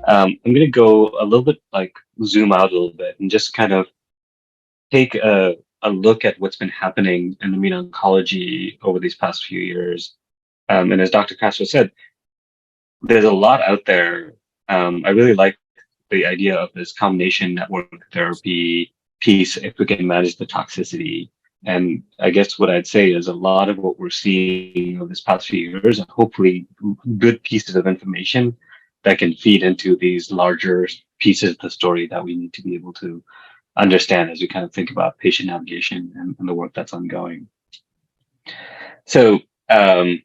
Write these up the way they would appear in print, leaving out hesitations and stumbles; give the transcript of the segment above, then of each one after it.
I'm going to go a little bit like zoom out a little bit and just kind of take a look at what's been happening in immuno-oncology over these past few years. And as Dr. Castro said, there's a lot out there. I really like the idea of this combination network therapy piece if we can manage the toxicity. And I guess what I'd say is a lot of what we're seeing over this past few years are hopefully good pieces of information that can feed into these larger pieces of the story that we need to be able to understand as we kind of think about patient navigation and the work that's ongoing. So, and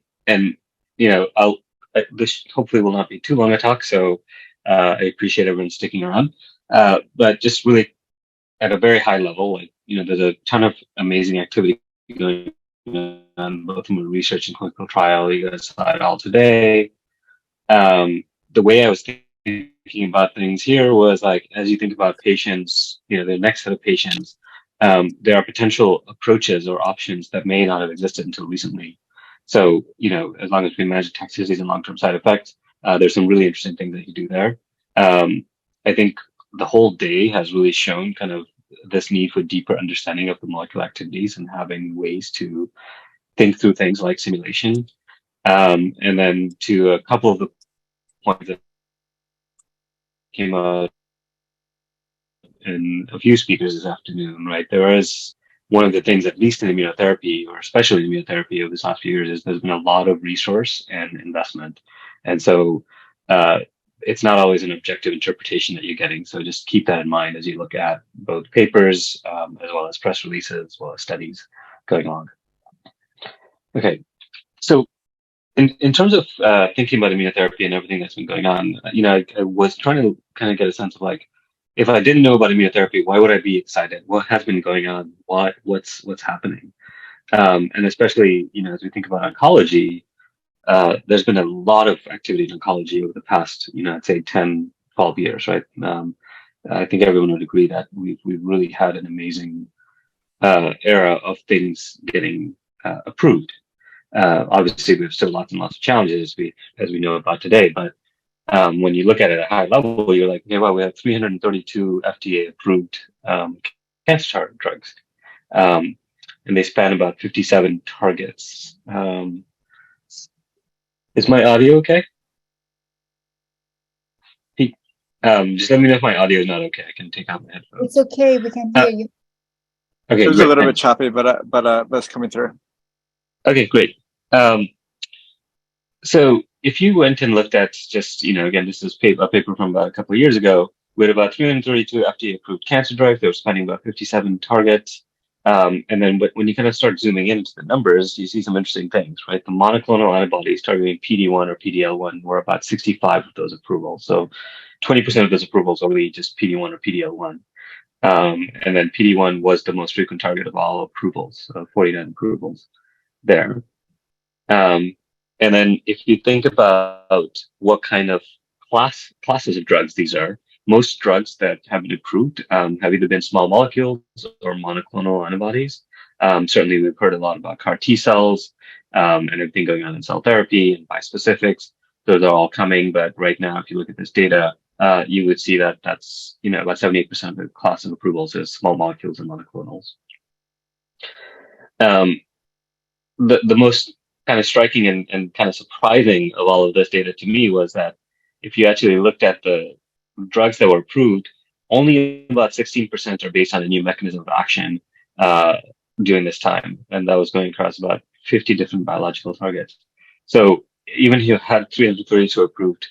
this hopefully will not be too long a talk. So I appreciate everyone sticking around. But just really at a very high level, there's a ton of amazing activity going on both from a research and clinical trial. You guys saw it all today. The way I was thinking about things here was like, as you think about patients, the next set of patients, there are potential approaches or options that may not have existed until recently. So, as long as we manage toxicities and long-term side effects, there's some really interesting things that you do there. I think the whole day has really shown kind of this need for deeper understanding of the molecular activities and having ways to think through things like simulation. And then to a couple of the points that came out in a few speakers this afternoon, right? There is one of the things, at least in immunotherapy, or especially in immunotherapy over the last few years, is there's been a lot of resource and investment. And so it's not always an objective interpretation that you're getting. So just keep that in mind as you look at both papers, as well as press releases, as well as studies going on. Okay, so in terms of thinking about immunotherapy and everything that's been going on, I was trying to kind of get a sense of like, if I didn't know about immunotherapy, why would I be excited? What has been going on? What's happening? And especially, as we think about oncology, there's been a lot of activity in oncology over the past, I'd say 10, 12 years, right? I think everyone would agree that we've really had an amazing era of things getting approved. Obviously, we have still lots and lots of challenges as we know about today, but when you look at it at a high level, you're like, okay, well, we have 332 FDA approved cancer drugs, and they span about 57 targets. Is my audio okay? Just let me know if my audio is not okay. I can take out my headphones. It's okay. We can hear you. Okay, it was a little bit choppy, but that's coming through. Okay, great. So if you went and looked at just, again, this is a paper from about a couple of years ago, we had about 332 FDA-approved cancer drugs. They were spanning about 57 targets. And then when you kind of start zooming into the numbers, you see some interesting things, right? The monoclonal antibodies targeting PD-1 or PD-L1 were about 65 of those approvals. So 20% of those approvals are really just PD-1 or PD-L1. And then PD-1 was the most frequent target of all approvals, 49 approvals there. And then if you think about what kind of classes of drugs these are, most drugs that have been approved have either been small molecules or monoclonal antibodies. Certainly, we've heard a lot about CAR T cells and everything going on in cell therapy and bispecifics. Those are all coming, but right now, if you look at this data, you would see that that's about 78% of the class of approvals is small molecules and monoclonals. The most kind of striking and kind of surprising of all of this data to me was that if you actually looked at the drugs that were approved, only about 16% are based on a new mechanism of action during this time. And that was going across about 50 different biological targets. So even if you had 332 approved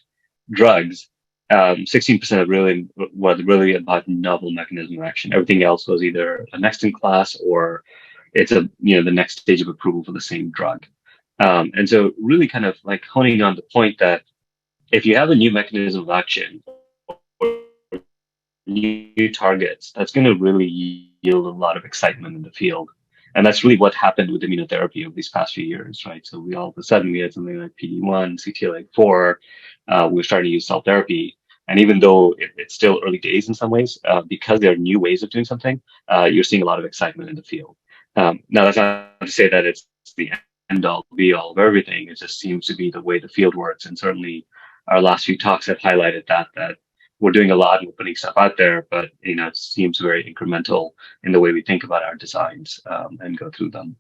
drugs, 16% was really about novel mechanism of action. Everything else was either a next in class or it's the next stage of approval for the same drug. And so really kind of like honing on the point that if you have a new mechanism of action or new targets, that's going to really yield a lot of excitement in the field. And that's really what happened with immunotherapy over these past few years, right? So we all of a sudden we had something like PD-1, CTLA-4, we're starting to use cell therapy. And even though it's still early days in some ways, because there are new ways of doing something, you're seeing a lot of excitement in the field. Now, that's not to say that it's the end all be all of everything. It just seems to be the way the field works. And certainly our last few talks have highlighted that we're doing a lot and we're putting stuff out there, but it seems very incremental in the way we think about our designs and go through them.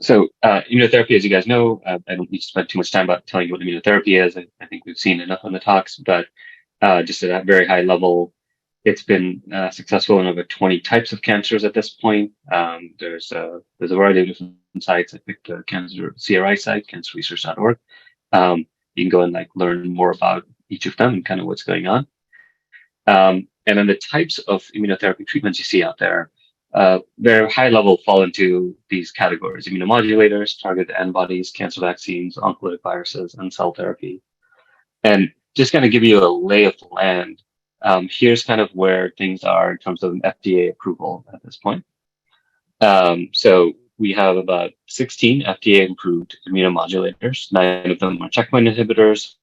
So immunotherapy, as you guys know, I don't need to spend too much time about telling you what immunotherapy is. I think we've seen enough on the talks, but just at a very high level, it's been successful in over 20 types of cancers at this point. There's a variety of different sites. I picked the cancer CRI site, cancerresearch.org. You can go and learn more about each of them and kind of what's going on. And then the types of immunotherapy treatments you see out there, very high level fall into these categories: immunomodulators, targeted antibodies, cancer vaccines, oncolytic viruses, and cell therapy. And just kind of give you a lay of the land. Here's kind of where things are in terms of an FDA approval at this point. So we have about 16 FDA approved immunomodulators. 9 of them are checkpoint inhibitors.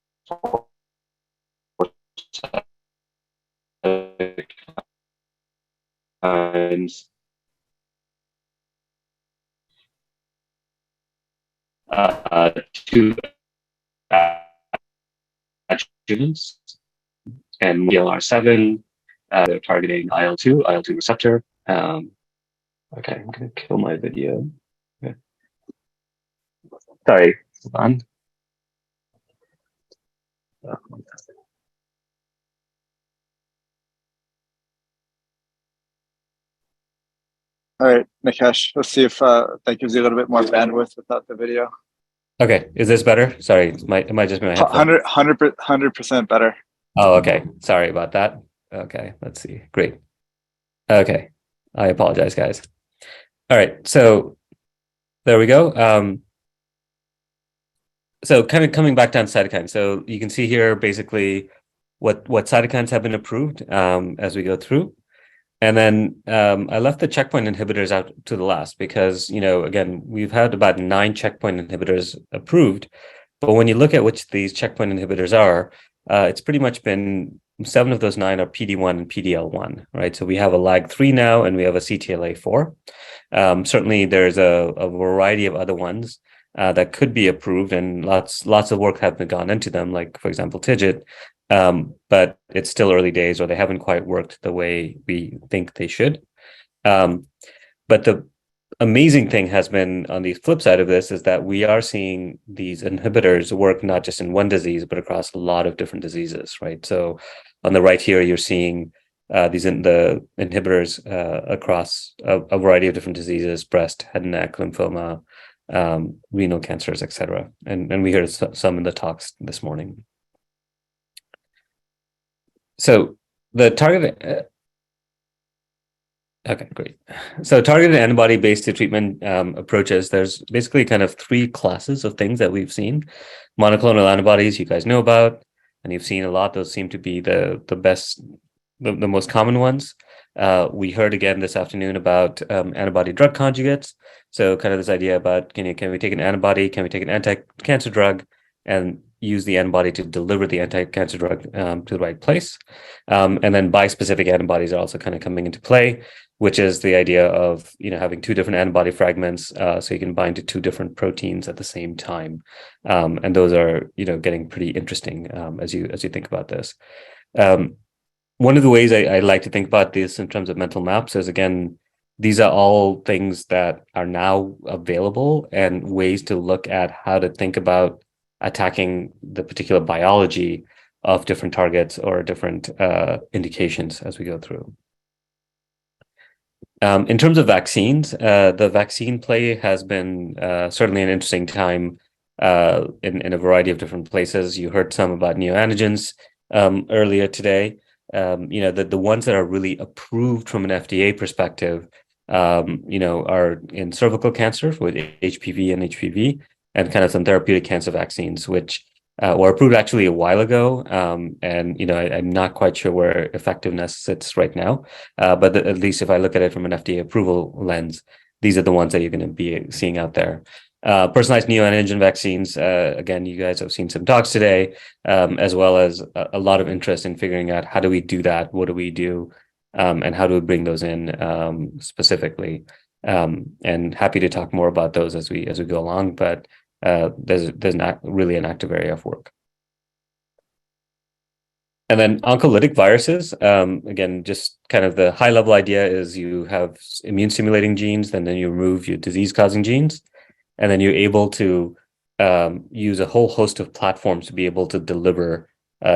2 adjuvants, and DLR7. They're targeting IL-2 receptor. Okay, I'm going to kill my video. Okay. Sorry, hold on. All right, Nikesh, let's see if that gives you a little bit more bandwidth without the video. Okay, is this better? Sorry, it might just be my headphone. 100% better. Oh, okay. Sorry about that. Okay, let's see. Great. Okay, I apologize, guys. All right, so there we go. So kind of coming back down to cytokines. So you can see here basically what cytokines have been approved as we go through. And then I left the checkpoint inhibitors out to the last because, again, we've had about 9 checkpoint inhibitors approved. But when you look at which these checkpoint inhibitors are, it's pretty much been 7 of those 9 are PD-1 and PD-L1, right? So we have a LAG-3 now and we have a CTLA-4. Certainly, there's a variety of other ones that could be approved, and lots of work has been gone into them, like, for example, TIGIT. But it's still early days, or they haven't quite worked the way we think they should. But the amazing thing has been on the flip side of this is that we are seeing these inhibitors work not just in one disease, but across a lot of different diseases, right? So on the right here, you're seeing the inhibitors across a variety of different diseases: breast, head and neck, lymphoma, renal cancers, etc. And we heard some in the talks this morning. So the targeted, okay, great. So targeted antibody-based treatment approaches, there's basically kind of 3 classes of things that we've seen. Monoclonal antibodies, you guys know about, and you've seen a lot. Those seem to be the best, the most common ones. We heard again this afternoon about antibody drug conjugates. So kind of this idea about can we take an antibody, can we take an anti-cancer drug and use the antibody to deliver the anti-cancer drug to the right place. And then bispecific antibodies are also kind of coming into play, which is the idea of having 2 different antibody fragments so you can bind to 2 different proteins at the same time. And those are getting pretty interesting as you think about this. One of the ways I like to think about this in terms of mental maps is, again, these are all things that are now available and ways to look at how to think about attacking the particular biology of different targets or different indications as we go through. In terms of vaccines, the vaccine play has been certainly an interesting time in a variety of different places. You heard some about neoantigens earlier today. The ones that are really approved from an FDA perspective, are in cervical cancer with HPV and HPV, and kind of some therapeutic cancer vaccines, which were approved actually a while ago. And I'm not quite sure where effectiveness sits right now. But at least if I look at it from an FDA approval lens, these are the ones that you're going to be seeing out there. Personalized neoantigen vaccines, again, you guys have seen some talks today, as well as a lot of interest in figuring out how do we do that? What do we do? and how do we bring those in specifically. And happy to talk more about those as we go along, but there's not really an active area of work. And then oncolytic viruses, again, just kind of the high level idea is you have immune stimulating genes, then you remove your disease causing genes, and then you're able to use a whole host of platforms to be able to deliver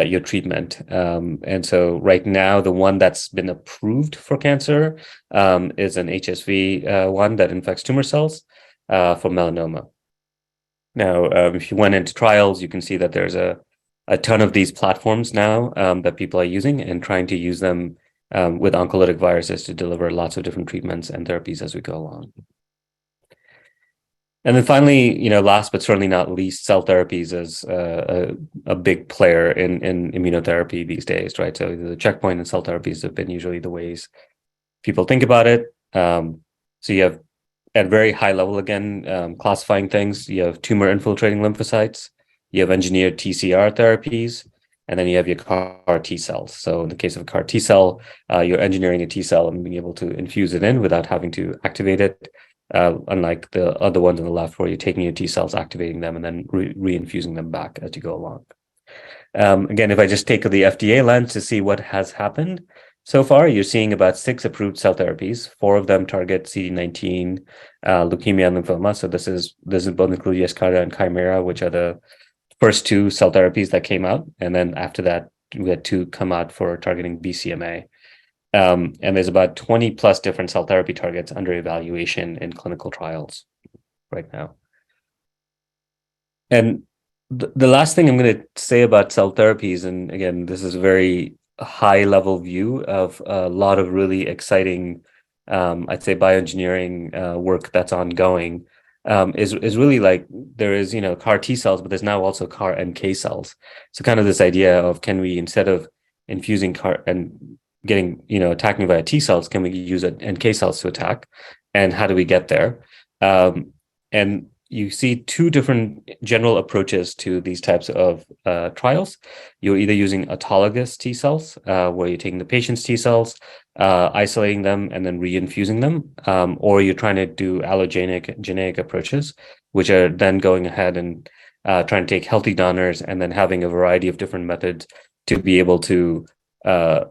your treatment. And so right now, the one that's been approved for cancer is an HSV one that infects tumor cells for melanoma. Now, if you went into trials, you can see that there's a ton of these platforms now that people are using and trying to use them with oncolytic viruses to deliver lots of different treatments and therapies as we go along. And then finally, last but certainly not least, cell therapies is a big player in immunotherapy these days, right? So the checkpoint and cell therapies have been usually the ways people think about it. So you have, at very high level again, classifying things, you have tumor infiltrating lymphocytes, you have engineered TCR therapies, and then you have your CAR T cells. So in the case of a CAR T cell, you're engineering a T cell and being able to infuse it in without having to activate it. Unlike the other ones on the left, where you're taking your T cells, activating them, and then reinfusing them back as you go along. Again, if I just take the FDA lens to see what has happened so far, you're seeing about 6 approved cell therapies. 4 of them target CD19, leukemia, and lymphoma. So this is both include Yescarta and Chimera, which are the first 2 cell therapies that came out, and then after that, we had 2 come out for targeting BCMA. And there's about 20 plus different cell therapy targets under evaluation in clinical trials right now. And the last thing I'm going to say about cell therapies, and again, this is a very high level view of a lot of really exciting, I'd say, bioengineering work that's ongoing, is really like there is, CAR T cells, but there's now also CAR NK cells. So kind of this idea of, can we, instead of infusing CAR and getting, attacking via T cells, can we use NK cells to attack? And how do we get there? And you see 2 different general approaches to these types of trials. You're either using autologous T cells, where you're taking the patient's T cells, isolating them, and then reinfusing them, or you're trying to do allogeneic approaches, which are then going ahead and trying to take healthy donors and then having a variety of different methods to be able to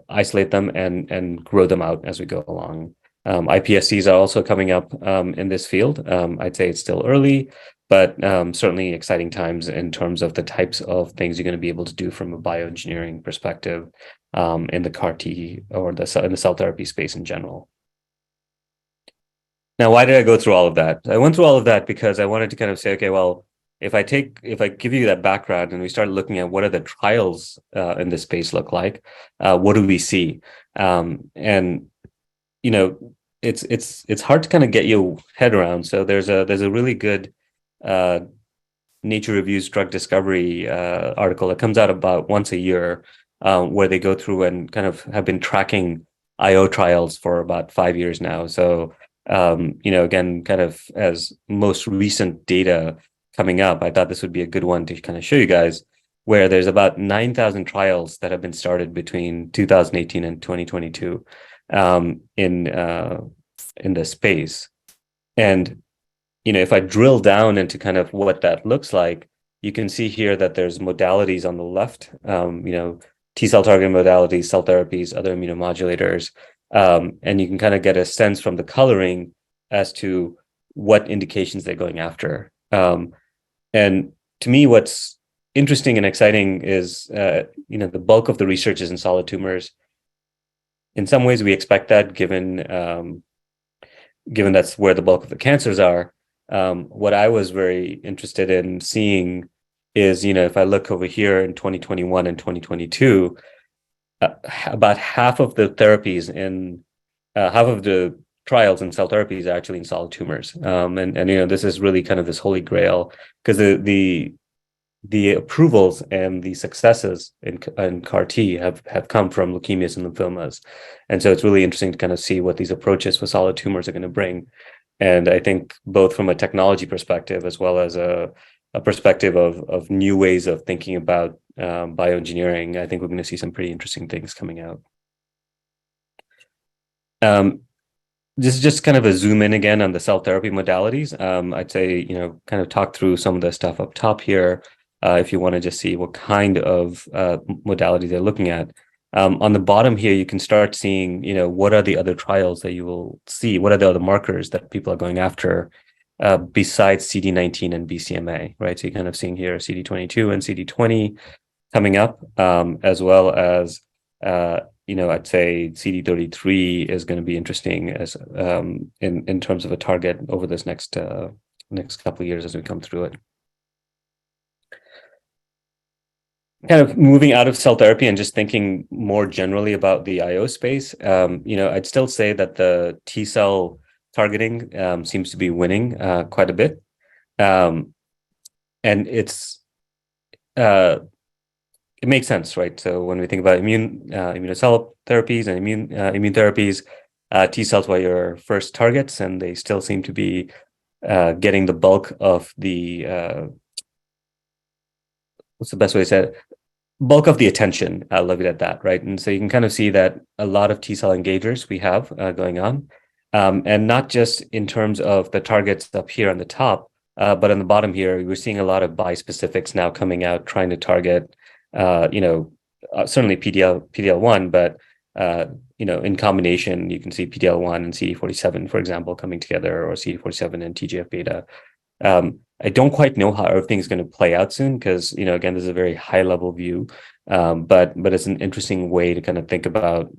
isolate them and grow them out as we go along. iPSCs are also coming up in this field. I'd say it's still early, but certainly exciting times in terms of the types of things you're going to be able to do from a bioengineering perspective in the CAR T or in the cell therapy space in general. Now, why did I go through all of that? I went through all of that because I wanted to kind of say, okay, well, if I give you that background and we start looking at what are the trials in this space look like, what do we see? And it's hard to kind of get your head around. So there's a really good Nature Reviews Drug Discovery article that comes out about once a year, where they go through and kind of have been tracking IO trials for about 5 years now. So again, kind of as most recent data coming up, I thought this would be a good one to kind of show you guys, where there's about 9,000 trials that have been started between 2018 and 2022 in the space. And if I drill down into kind of what that looks like, you can see here that there's modalities on the left, T cell targeting modalities, cell therapies, other immunomodulators, and you can kind of get a sense from the coloring as to what indications they're going after. And to me, what's interesting and exciting is, the bulk of the research is in solid tumors. In some ways, we expect that, given that's where the bulk of the cancers are. What I was very interested in seeing is, if I look over here in 2021 and 2022, about half of the therapies half of the trials in cell therapies are actually in solid tumors. And this is really kind of this holy grail, because the approvals and the successes in CAR T have come from leukemias and lymphomas. And so it's really interesting to kind of see what these approaches for solid tumors are going to bring. And I think both from a technology perspective, as well as a perspective of new ways of thinking about bioengineering, I think we're going to see some pretty interesting things coming out. Um, this is just kind of a zoom in again on the cell therapy modalities. I'd say, kind of talk through some of the stuff up top here, if you want to just see what kind of modality they're looking at. On the bottom here, you can start seeing, what are the other trials that you will see? What are the other markers that people are going after besides CD19 and BCMA, right? So you're kind of seeing here CD22 and CD20 coming up, as well as I'd say CD33 is going to be interesting as in terms of a target over this next couple of years as we come through it. Kind of moving out of cell therapy and just thinking more generally about the IO space, I'd still say that the T cell targeting seems to be winning quite a bit, and it's it makes sense, right? So when we think about immunocell therapies and immune therapies, T cells were your first targets, and they still seem to be getting the bulk of the what's the best way to say it? Bulk of the attention. I'll leave it at that, right? And so you can kind of see that a lot of T cell engagers we have going on, and not just in terms of the targets up here on the top, but on the bottom here, we're seeing a lot of bispecifics now coming out trying to target, certainly PDL1, but in combination, you can see PDL1 and CD47, for example, coming together, or CD47 and TGF beta. I don't quite know how everything's going to play out soon because, again, this is a very high level view, but it's an interesting way to kind of think about,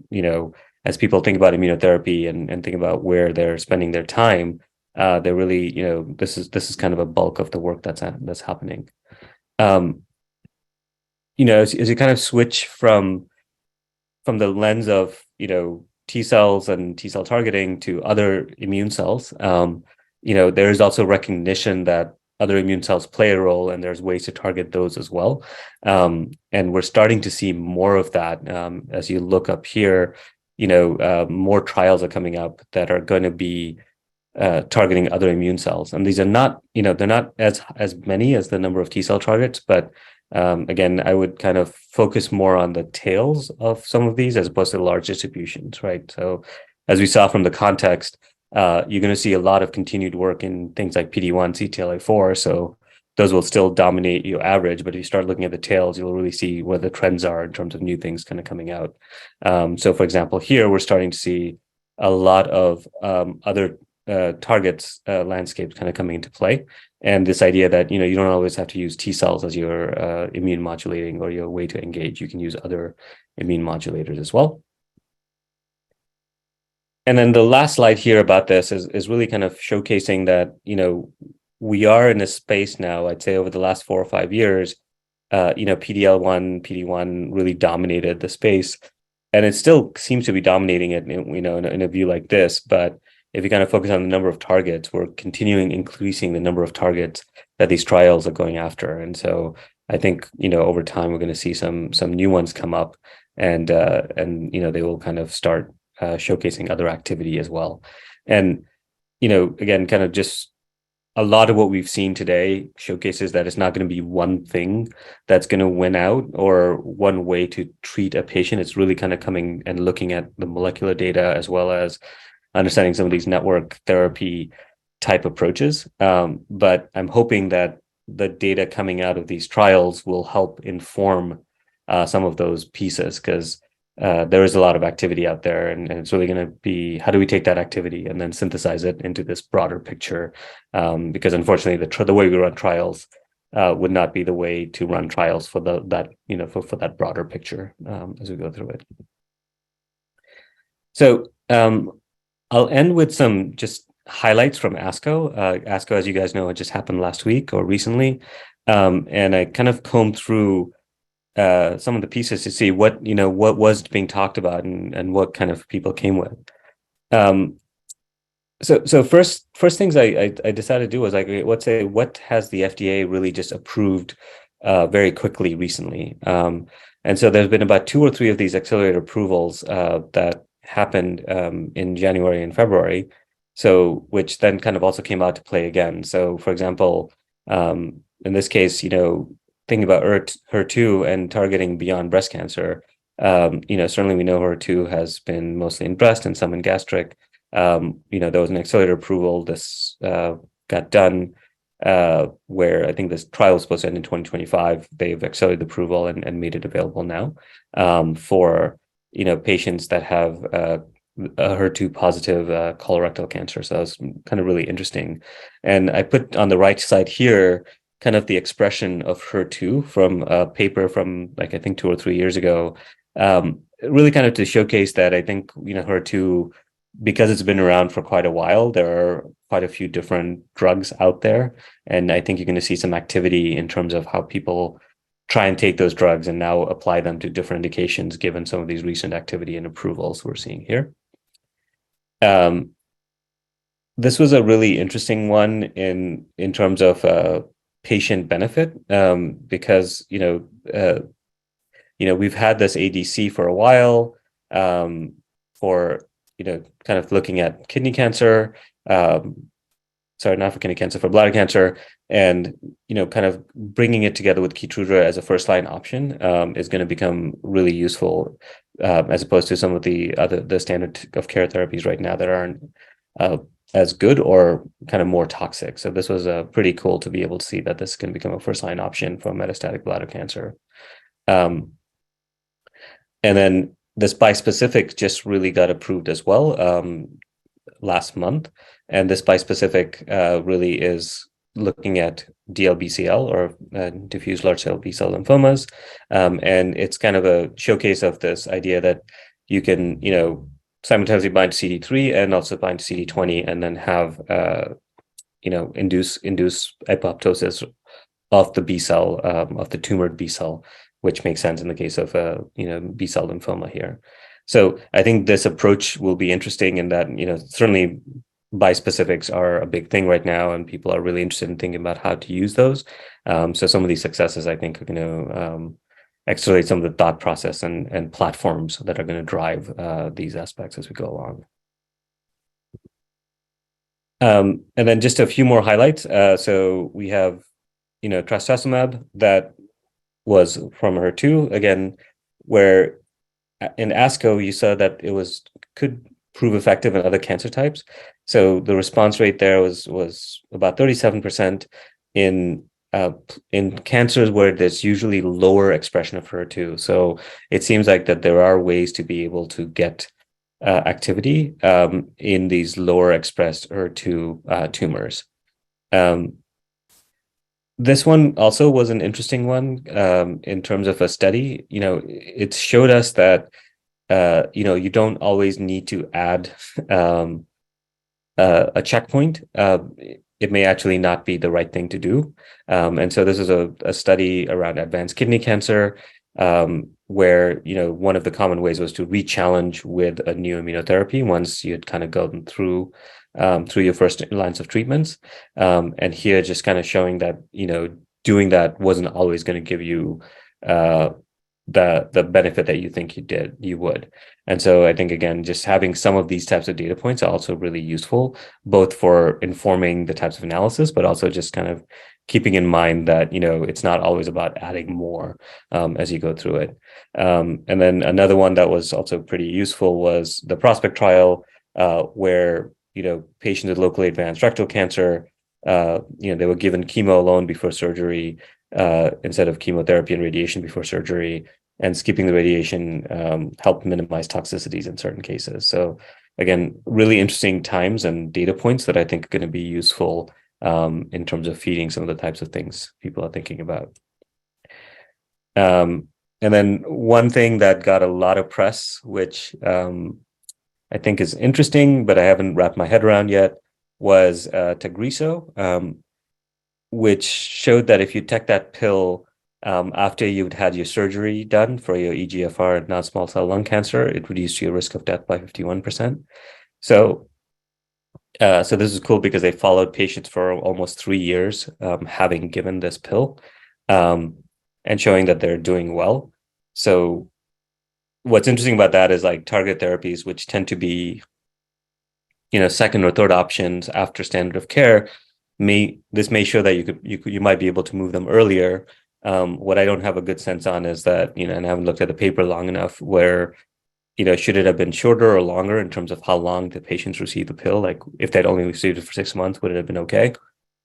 as people think about immunotherapy and think about where they're spending their time, they're really, this is kind of a bulk of the work that's happening. As you kind of switch from the lens of, T cells and T cell targeting to other immune cells, there is also recognition that other immune cells play a role, and there's ways to target those as well. And we're starting to see more of that. As you look up here, more trials are coming up that are going to be targeting other immune cells. And these are not, they're not as many as the number of T cell targets, but again, I would kind of focus more on the tails of some of these as opposed to the large distributions, right? So as we saw from the context, you're going to see a lot of continued work in things like PD-1, CTLA-4. So those will still dominate your average, but if you start looking at the tails, you'll really see where the trends are in terms of new things kind of coming out. So for example, here we're starting to see a lot of other targets landscapes kind of coming into play. And this idea that, you don't always have to use T cells as your immune modulating or your way to engage. You can use other immune modulators as well. And then the last slide here about this is really kind of showcasing that, we are in a space now, I'd say over the last 4 or 5 years, PD-L1, PD-1 really dominated the space. And it still seems to be dominating it, in a view like this. But if you kind of focus on the number of targets, we're continuing increasing the number of targets that these trials are going after. And so I think, over time, we're going to see some new ones come up, and they will kind of start showcasing other activity as well. And, again, kind of just a lot of what we've seen today showcases that it's not going to be one thing that's going to win out or one way to treat a patient. It's really kind of coming and looking at the molecular data as well as understanding some of these network therapy type approaches. But I'm hoping that the data coming out of these trials will help inform some of those pieces, because there is a lot of activity out there, and it's really going to be, how do we take that activity and then synthesize it into this broader picture? Because unfortunately, the way we run trials would not be the way to run trials for that broader picture as we go through it. So I'll end with some just highlights from ASCO. ASCO, as you guys know, it just happened last week or recently, and I kind of combed through some of the pieces to see what was being talked about and what kind of people came with. So first things I decided to do was what has the FDA really just approved very quickly recently? And so there's been about 2 or 3 of these accelerated approvals that happened in January and February, so which then kind of also came out to play again. So for example, in this case, thinking about HER2 and targeting beyond breast cancer, Certainly we know HER2 has been mostly in breast and some in gastric. There was an accelerated approval. This got done where I think this trial was supposed to end in 2025. They've accelerated the approval and made it available now for patients that have a HER2 positive colorectal cancer. So that's kind of really interesting. And I put on the right side here kind of the expression of HER2 from a paper from I think 2 or 3 years ago, really kind of to showcase that I think HER2, because it's been around for quite a while, there are quite a few different drugs out there, and I think you're going to see some activity in terms of how people try and take those drugs and now apply them to different indications, given some of these recent activity and approvals we're seeing here. This was a really interesting one in terms of patient benefit, because we've had this ADC for a while, for kind of looking at kidney cancer, sorry, not for kidney cancer, for bladder cancer, and kind of bringing it together with Keytruda as a first-line option is going to become really useful, as opposed to some of the standard of care therapies right now that aren't as good or kind of more toxic. So this was pretty cool to be able to see that this can become a first-line option for metastatic bladder cancer. And then this bispecific just really got approved as well last month. And this bispecific really is looking at DLBCL, or diffuse large cell B-cell lymphomas. And it's kind of a showcase of this idea that you can, simultaneously bind to CD3 and also bind to CD20, and then have, induce apoptosis of the B-cell, of the tumored B-cell, which makes sense in the case of B-cell lymphoma here. So I think this approach will be interesting in that, certainly bispecifics are a big thing right now, and people are really interested in thinking about how to use those. So some of these successes, I think, are going to accelerate some of the thought process and platforms that are going to drive these aspects as we go along. And then just a few more highlights. So we have, trastuzumab that was from HER2 again, where in ASCO you saw that it could prove effective in other cancer types. So the response rate there was about 37% in cancers where there's usually lower expression of HER2. So it seems like that there are ways to be able to get activity in these lower expressed HER2 tumors. This one also was an interesting one in terms of a study. It showed us that you don't always need to add a checkpoint. It may actually not be the right thing to do. And so this is a study around advanced kidney cancer, where one of the common ways was to re-challenge with a new immunotherapy once you had kind of gone through your first lines of treatments. And here just kind of showing that doing that wasn't always going to give you the benefit that you think you would. And so I think, again, just having some of these types of data points are also really useful, both for informing the types of analysis, but also just kind of keeping in mind that it's not always about adding more as you go through it. And then another one that was also pretty useful was the Prospect trial, where patients with locally advanced rectal cancer, they were given chemo alone before surgery instead of chemotherapy and radiation before surgery, and skipping the radiation helped minimize toxicities in certain cases. So again, really interesting times and data points that I think are going to be useful in terms of feeding some of the types of things people are thinking about. And then one thing that got a lot of press, which I think is interesting, but I haven't wrapped my head around yet, was Tagrisso, which showed that if you take that pill after you'd had your surgery done for your EGFR and non-small cell lung cancer, it reduced your risk of death by 51%. So this is cool because they followed patients for almost 3 years having given this pill, and showing that they're doing well. So what's interesting about that is like target therapies, which tend to be second or third options after standard of care, may show that you might be able to move them earlier What I don't have a good sense on is that, and I haven't looked at the paper long enough where, should it have been shorter or longer in terms of how long the patients received the pill? Like if they'd only received it for 6 months, would it have been okay?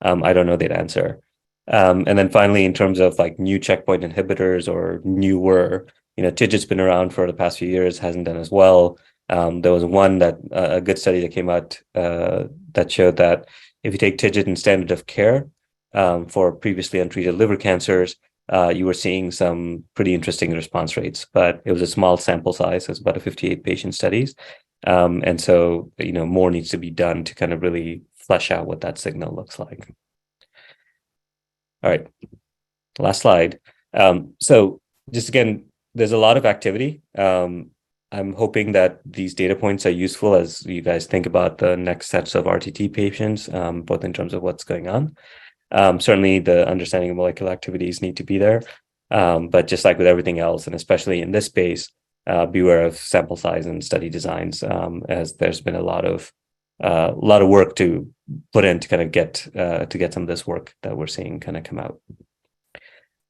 I don't know that answer. And then finally, in terms of like new checkpoint inhibitors or newer, TIGIT's been around for the past few years, hasn't done as well. There was one a good study that came out that showed that if you take TIGIT in standard of care for previously untreated liver cancers, you were seeing some pretty interesting response rates, but it was a small sample size. It's about a 58 patient studies. And so, more needs to be done to kind of really flesh out what that signal looks like. All right, last slide. So just again, there's a lot of activity. I'm hoping that these data points are useful as you guys think about the next sets of RTT patients, both in terms of what's going on. Certainly the understanding of molecular activities need to be there. But just like with everything else, and especially in this space, beware of sample size and study designs, as there's been a lot of work to put in to kind of get some of this work that we're seeing kind of come out.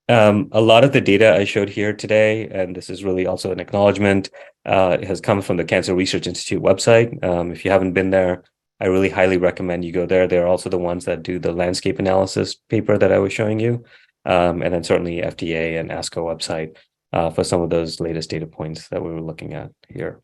A lot of the data I showed here today, and this is really also an acknowledgement, has come from the Cancer Research Institute website. If you haven't been there, I really highly recommend you go there. They're also the ones that do the landscape analysis paper that I was showing you. And then certainly FDA and ASCO website for some of those latest data points that we were looking at here.